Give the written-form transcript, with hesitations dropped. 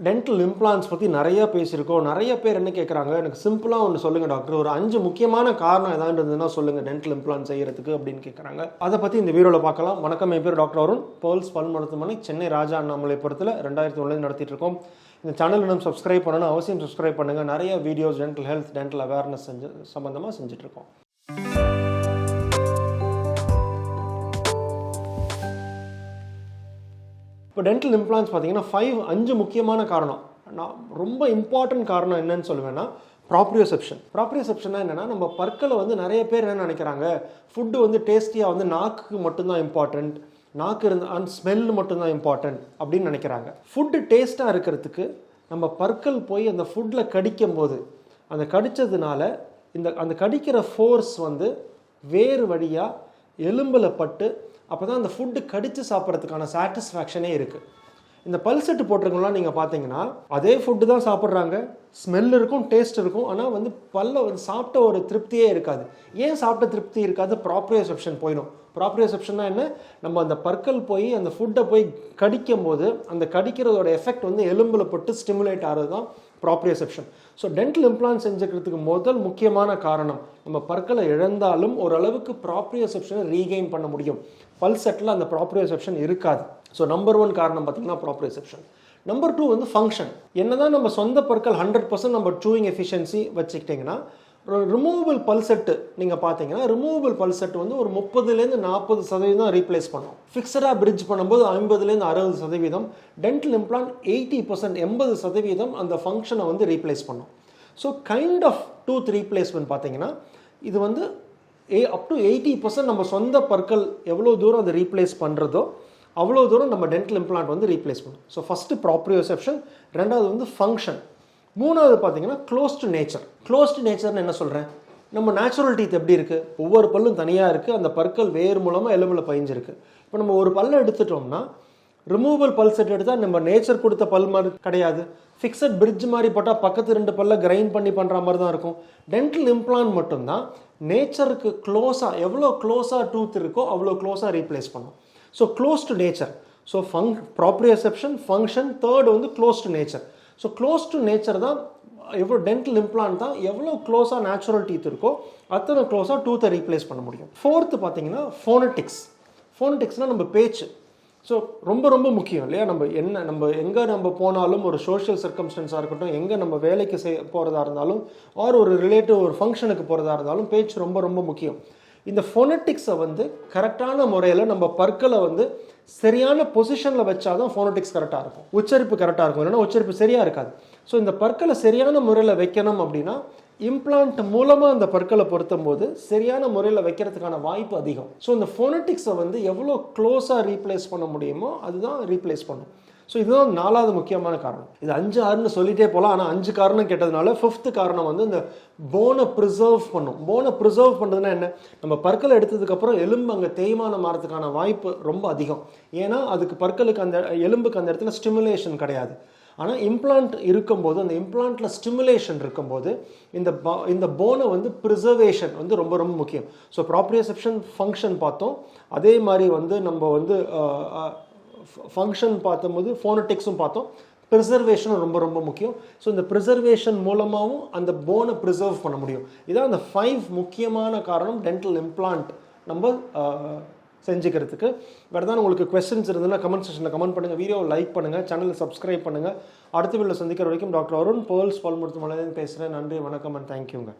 Dental implants பற்றி நிறைய பேசியிருக்கோம். நிறைய பேர் என்ன கேட்குறாங்க, எனக்கு சிம்பிளாக ஒன்று சொல்லுங்கள் டாக்டர், ஒரு 5 முக்கியமான காரணம் ஏதாவது இருந்ததுன்னா சொல்லுங்கள் டென்டல் இம்ப்ளான்ஸ் செய்கிறதுக்கு அப்படின்னு கேட்குறாங்க. அதை பற்றி இந்த வீடியோவில் பார்க்கலாம். வணக்கம், என் பேர் டாக்டர் அருண். பேர்ல்ஸ் பல் மருத்துவமனை, சென்னை ராஜா அண்ணாமலைபுரத்தில் 2001 நடத்திட்டு இருக்கோம். இந்த சேனல் இன்னும் சப்ஸ்கிரைப் பண்ணணும், அவசியம் சப்ஸ்கிரைப் பண்ணுங்கள். நிறைய videos dental health, dental awareness சம்மந்தமாக செஞ்சுட்ருக்கோம். இப்போ டென்டல் இம்ப்ளான்ஸ் பார்த்தீங்கன்னா 5 முக்கியமான காரணம். நான் ரொம்ப இம்பார்ட்டன்ட் காரணம் என்னன்னு சொல்லுவேன்னா ப்ராப்ரியோசெப்ஷன். ப்ராப்ரியோசெப்ஷன்னா என்னென்னா, நம்ம பற்களை வந்து நிறைய பேர் என்ன நினைக்கிறாங்க, ஃபுட்டு வந்து டேஸ்டியாக வந்து நாக்குக்கு மட்டும்தான் இம்பார்ட்டண்ட், நாக்கு அண்ட் ஸ்மெல் மட்டும்தான் இம்பார்ட்டன்ட் அப்படின்னு நினைக்கிறாங்க. ஃபுட்டு டேஸ்ட்டாக இருக்கிறதுக்கு நம்ம பற்கள் போய் அந்த ஃபுட்டில் கடிக்கும் போது அந்த கடித்ததுனால அந்த கடிக்கிற ஃபோர்ஸ் வந்து வேறு வழியாக எலும்பில் பட்டு அப்போ தான் அந்த ஃபுட்டு கடித்து சாப்பிட்றதுக்கான சாட்டிஸ்ஃபேக்ஷனே இருக்குது. இந்த பல் செட்டு போட்டிருக்கவங்களாம் நீங்கள் பார்த்தீங்கன்னா அதே ஃபுட்டு தான் சாப்பிட்றாங்க, ஸ்மெல் இருக்கும், டேஸ்ட் இருக்கும், ஆனால் வந்து பல்ல வந்து சாப்பிட்ட ஒரு திருப்தியே இருக்காது. ஏன் சாப்பிட்ட திருப்தி இருக்காது? ப்ராப்ரியோசெப்ஷன் போயிடும். ப்ராப்ரியோசெப்ஷன்னா என்ன? நம்ம அந்த பற்கள் போய் அந்த ஃபுட்டை போய் கடிக்கும் போது அந்த கடிக்கிறதோட எஃபெக்ட் வந்து எலும்பில் பட்டு ஸ்டிமுலேட் ஆகிறது தான் ப்ராப்ரியோசெப்ஷன். ஸோ டென்டல் இம்ப்ளான்ட் செஞ்சுக்கிறதுக்கு முதல் முக்கியமான காரணம், நம்ம பற்களை இழந்தாலும் ஓரளவுக்கு ப்ராப்ரியோசெப்ஷனை ரீகெயின் பண்ண முடியும். பல் செட்டில் அந்த ப்ராப்ரியோசெப்ஷன் இருக்காது. ஸோ நம்பர் 1 காரணம் பார்த்தீங்கன்னா ப்ராப்ரியோசெப்ஷன். நம்பர் 2 வந்து ஃபங்க்ஷன். என்னதான் நம்ம சொந்த பற்கள் 100% நம்ம சூயிங் எஃபிஷியன்சி வச்சுக்கிட்டிங்கன்னா, ரிமூவபிள் பல் செட்டு நீங்கள் பார்த்தீங்கன்னா ரிமூவபிள் பல் செட்டு வந்து ஒரு 30-40% ரீப்ளேஸ் பண்ணும். ஃபிக்ஸடாக பிரிட்ஜ் பண்ணும்போது 50-60%. டென்டல் இம்ப்ளான்ட் 80%, 80% அந்த ஃபங்க்ஷனை வந்து ரீப்ளேஸ் பண்ணும். So kind of tooth replacement பார்த்தீங்கன்னா இது வந்து அப் டு 80% நம்ம சொந்த பற்கள் எவ்வளோ தூரம் அதை ரீப்ளேஸ் பண்ணுறதோ அவ்வளோ தூரம் நம்ம டென்டல் இம்ப்ளான்ட் வந்து ரீப்ளேஸ் பண்ணும். ஸோ ஃபஸ்ட்டு ப்ராப்ரியோசெப்ஷன், ரெண்டாவது வந்து ஃபங்க்ஷன், மூணாவது பார்த்தீங்கன்னா close to nature. Close to நேச்சர்னு என்ன சொல்கிறேன், நம்ம நேச்சுரல் டீத் எப்படி இருக்குது, ஒவ்வொரு பல்லும் தனியாக இருக்குது, அந்த பற்கள் வேறு மூலமாக எலும்பில் பதிஞ்சிருக்கு. இப்போ நம்ம ஒரு பல்லை எடுத்துட்டோம்னா ரிமூவபிள் பல் செட் எடுத்தால் நம்ம நேச்சர் கொடுத்த பல் மாதிரி கிடையாது. ஃபிக்ஸட் பிரிட்ஜ் மாதிரி போட்டால் பக்கத்து 2 பல்ல கிரைண்ட் பண்ணி பண்ணுற மாதிரி தான் இருக்கும். டென்டல் இம்ப்ளான்ட் மட்டும்தான் நேச்சருக்கு க்ளோஸாக, எவ்வளோ க்ளோஸாக டூத் இருக்கோ அவ்வளோ க்ளோஸாக ரீப்ளேஸ் பண்ணும். So close to nature. So proprioception, function, third வந்து close to nature. So close to nature தான் எவ்வளோ டென்டல் இம்ப்ளான்ட் தான் எவ்வளோ க்ளோஸாக நேச்சுரல் டீத் இருக்கோ அத்தனை க்ளோஸாக டூத்தை ரீப்ளேஸ் பண்ண முடியும். ஃபோர்த்து பார்த்தீங்கன்னா ஃபோனட்டிக்ஸ். ஃபோனட்டிக்ஸ்னால் நம்ம பேச்சு. ஸோ ரொம்ப ரொம்ப முக்கியம் இல்லையா? நம்ம எங்கே போனாலும், ஒரு சோஷியல் சர்க்கம்ஸ்டன்ஸாக இருக்கட்டும், எங்கே நம்ம வேலைக்கு போகிறதா இருந்தாலும், ஒரு ரிலேட்டிவ் ஒரு ஃபங்க்ஷனுக்கு போகிறதா இருந்தாலும் பேச்சு ரொம்ப ரொம்ப முக்கியம். இந்த ஃபோனட்டிக்ஸை வந்து கரெக்டான முறையில் நம்ம பற்களை வந்து சரியான பொசிஷனில் வச்சாதான் ஃபோனட்டிக்ஸ் கரெக்டாக இருக்கும், உச்சரிப்பு கரெக்டாக இருக்கும். இல்லைன்னா உச்சரிப்பு சரியாக இருக்காது. ஸோ இந்த பற்களை சரியான முறையில் வைக்கணும் அப்படின்னா இம்ப்ளான்ட் மூலமாக அந்த பற்களை பொருத்தும் போது சரியான முறையில் வைக்கிறதுக்கான வாய்ப்பு அதிகம். ஸோ இந்த ஃபோனட்டிக்ஸை வந்து எவ்வளோ க்ளோஸாக ரீப்ளேஸ் பண்ண முடியுமோ அதுதான் ரீப்ளேஸ் பண்ணும். ஸோ இதுதான் 4வது முக்கியமான காரணம். இது 5, 6ன்னு சொல்லிட்டே போகலாம், ஆனால் 5 காரணம் கேட்டதுனால 5th காரணம் வந்து இந்த போனை ப்ரிசர்வ் பண்ணும். போனை ப்ரிசர்வ் பண்ணுறதுனா என்ன, நம்ம பற்களை எடுத்ததுக்கப்புறம் எலும்பு அங்கே தேய்மானம் மாறதுக்கான வாய்ப்பு ரொம்ப அதிகம். ஏன்னா அதுக்கு பற்களுக்கு அந்த எலும்புக்கு அந்த இடத்துல ஸ்டிமுலேஷன் கிடையாது. ஆனால் இம்ப்ளான்ட் இருக்கும்போது, அந்த இம்ப்ளான்ட்டில் ஸ்டிமுலேஷன் இருக்கும்போது இந்த போனை வந்து ப்ரிசர்வேஷன் வந்து ரொம்ப ரொம்ப முக்கியம். ஸோ ப்ராப்ரியோசெப்ஷன், ஃபங்க்ஷன் பார்த்தோம். அதே மாதிரி வந்து நம்ம வந்து ஃபங்க்ஷன் பார்த்தபோது ஃபோனட்டிக்ஸும் பார்த்தோம். ப்ரிசர்வேஷனும் ரொம்ப ரொம்ப முக்கியம். ஸோ இந்த ப்ரிசர்வேஷன் மூலமாகவும் அந்த போனை ப்ரிசர்வ் பண்ண முடியும். இதான் அந்த 5 முக்கியமான காரணம் டென்டல் இம்ப்ளான்ட் நம்ம செஞ்சுக்கிறதுக்கு. வேறு தான் உங்களுக்கு கொஸ்டின்ஸ் இருந்ததுன்னா கமெண்ட் செக்ஷனில் கமெண்ட் பண்ணுங்கள், வீடியோவை லைக் பண்ணுங்கள், சேனலை சப்ஸ்கிரைப் பண்ணுங்கள். அடுத்த வீடியோவில் சந்திக்கிற வரைக்கும் டாக்டர் அருண், பேர்ல்ஸ் பல் மருத்துவமனையிலேருந்து பேசுகிறேன். நன்றி, வணக்கம் அண்ட் தேங்க்யூங்க.